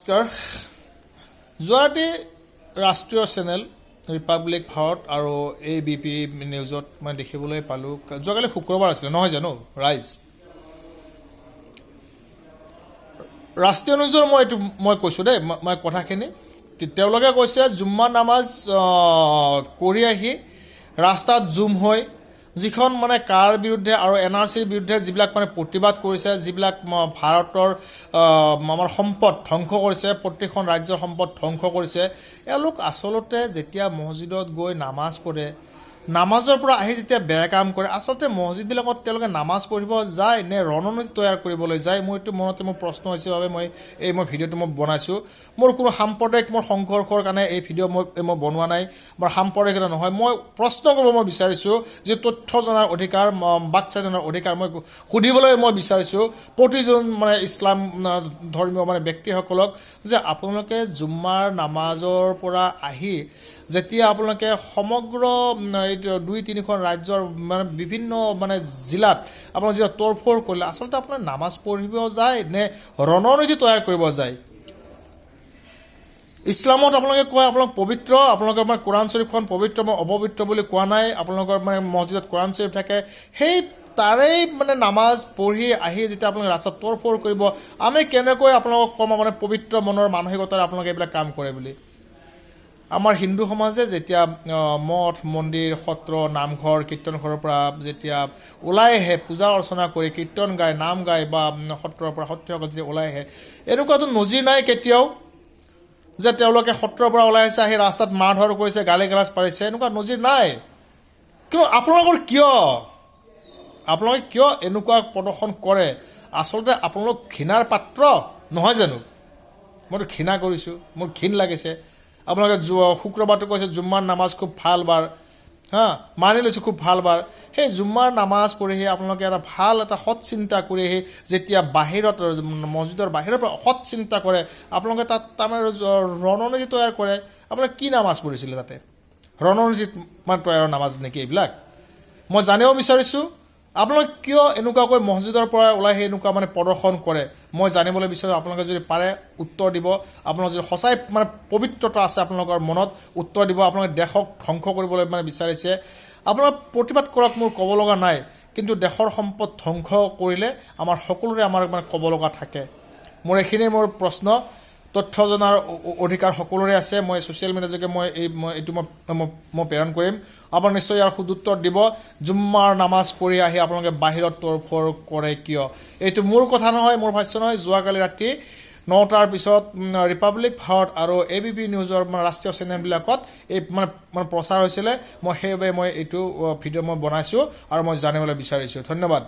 নমস্কাৰ যোৱা ৰাতি ৰাষ্ট্ৰীয় চেনেল ৰিপাব্লিক ভাৰত আৰু ABP নিউজত মই দেখিবলৈ পালোঁ যোৱাকালি শুক্ৰবাৰ আছিলে নহয় জানো ৰাইজ ৰাষ্ট্ৰীয় নিউজৰ মই কৈছোঁ দেই মই কথাখিনি তেওঁলোকে কৈছে জুম্মা নামাজ কৰি আহি ৰাস্তাত জুম হৈ যিখন মানে কাৰ বিৰুদ্ধে আৰু NRCৰ বিৰুদ্ধে যিবিলাক মানে প্ৰতিবাদ কৰিছে যিবিলাক ভাৰতৰ আমাৰ সম্পদ ধ্বংস কৰিছে প্ৰতিখন ৰাজ্যৰ সম্পদ ধ্বংস কৰিছে এওঁলোক আচলতে যেতিয়া মছজিদত গৈ নামাজ পঢ়ে নামাজৰ পৰা আহি যেতিয়া বেয়া কাম কৰে আচলতে মছজিদবিলাকত তেওঁলোকে নামাজ পঢ়িব যায় নে ৰণনীতি তৈয়াৰ কৰিবলৈ যায় মোৰ এইটো মনতে মোৰ প্ৰশ্ন হৈছে বাবে মই ভিডিঅ'টো মই বনাইছোঁ মোৰ কোনো সাম্প্ৰদায়িক মোৰ সংঘৰ্ষৰ কাৰণে এই ভিডিঅ' মই বনোৱা নাই বা সাম্প্ৰদায়িকতা নহয় মই প্ৰশ্ন কৰিব মই বিচাৰিছোঁ যে তথ্য জনাৰ অধিকাৰ বাক স্বাধীনতাৰ অধিকাৰ মই সুধিবলৈ মই বিচাৰিছোঁ প্ৰতিজন মানে ইছলাম ধৰ্মীয় মানে ব্যক্তিসকলক যে আপোনালোকে জুম্মাৰ নামাজৰ পৰা আহি যেতিয়া আপোনালোকে সমগ্ৰ 2-3খন ৰাজ্যৰ মানে বিভিন্ন মানে জিলাত আপোনালোকে যেতিয়া তৰফৰ কৰিলে আচলতে আপোনাৰ নামাজ পঢ়িব যায় নে ৰণনীতি তৈয়াৰ কৰিব যায় ইছলামত আপোনালোকে কয় আপোনালোক পবিত্ৰ আপোনালোকৰ মানে কোৰাণ শৰীফখন পবিত্ৰ মই অপবিত্ৰ বুলি কোৱা নাই আপোনালোকৰ মানে মছজিদত কোৰাণ শৰীফ থাকে সেই তাৰেই মানে নামাজ পঢ়ি আহি যেতিয়া আপোনালোকে ৰাস্তাত তৰফৰ কৰিব আমি কেনেকৈ আপোনালোকক কম মানে পবিত্ৰ মনৰ মানসিকতাৰে আপোনালোকে এইবিলাক কাম কৰে বুলি আমাৰ হিন্দু সমাজে যেতিয়া মঠ মন্দিৰ সত্ৰ নামঘৰ কীৰ্তন ঘৰৰ পৰা যেতিয়া ওলাই আহে পূজা অৰ্চনা কৰি কীৰ্তন গায় নাম গায় বা সত্ৰৰ পৰা সত্ৰীসকল যেতিয়া ওলাই আহে এনেকুৱাতো নজিৰ নাই কেতিয়াও যে তেওঁলোকে সত্ৰৰ পৰা ওলাই আহিছে আহি ৰাস্তাত মাৰ ধৰ কৰিছে গালি গালাজ পাৰিছে এনেকুৱা নজিৰ নাই কিন্তু আপোনালোকে কিয় এনেকুৱা প্ৰদৰ্শন কৰে আচলতে আপোনালোক ঘৃণাৰ পাত্ৰ নহয় জানো মইতো ঘৃণা কৰিছোঁ মোৰ ঘিণ লাগিছে আপোনালোকে শুক্ৰবাৰটো কৈছে জুম্মাৰ নামাজ খুব ভাল বাৰ মানি লৈছোঁ খুব ভাল বাৰ সেই জুম্মাৰ নামাজ পঢ়ি আপোনালোকে এটা ভাল এটা সৎ চিন্তা কৰি আহি যেতিয়া বাহিৰত মছজিদৰ বাহিৰৰ পৰা সৎ চিন্তা কৰে আপোনালোকে তাত তাৰমানে ৰণনীতি তৈয়াৰ কৰে আপোনালোকে কি নামাজ পঢ়িছিলে তাতে ৰণনীতি মানে তৈয়াৰৰ নামাজ নেকি এইবিলাক মই জানিব বিচাৰিছোঁ আপোনালোকে কিয় এনেকুৱাকৈ মছজিদৰ পৰা ওলাই আহি এনেকুৱা মানে প্ৰদৰ্শন কৰে মই জানিবলৈ বিচাৰোঁ আপোনালোকে যদি পাৰে উত্তৰ দিব আপোনালোকে যদি সঁচাই মানে পবিত্ৰতা আছে আপোনালোকৰ মনত উত্তৰ দিব আপোনালোকে দেশক ধ্বংস কৰিবলৈ মানে বিচাৰিছে আপোনালোকে প্ৰতিবাদ কৰক মোৰ ক'ব লগা নাই কিন্তু দেশৰ সম্পদ ধ্বংস কৰিলে আমাৰ সকলোৰে আমাৰ মানে ক'ব লগা থাকে মোৰ এইখিনিয়ে মোৰ প্ৰশ্ন তথ্য জনাৰ অধিকাৰ সকলোৰে আছে মই ছ'চিয়েল মিডিয়া যোগে এইটো মই প্ৰেৰণ কৰিম আপোনালোকে নিশ্চয় ইয়াৰ সুদুত্তৰ দিব জুম্মাৰ নামাজ পঢ়ি আহি আপোনালোকে বাহিৰত তৰফৰ কৰে কিয় এইটো মোৰ কথা নহয় মোৰ ভাষ্য নহয় যোৱাকালি ৰাতি 9টাৰ পিছত ৰিপাব্লিক ভাৰত আৰু ABP নিউজৰ মানে ৰাষ্ট্ৰীয় চেনেলবিলাকত এই মানে প্ৰচাৰ হৈছিলে মই সেইবাবে মই এইটো ভিডিঅ' মই বনাইছোঁ আৰু মই জানিবলৈ বিচাৰিছোঁ ধন্যবাদ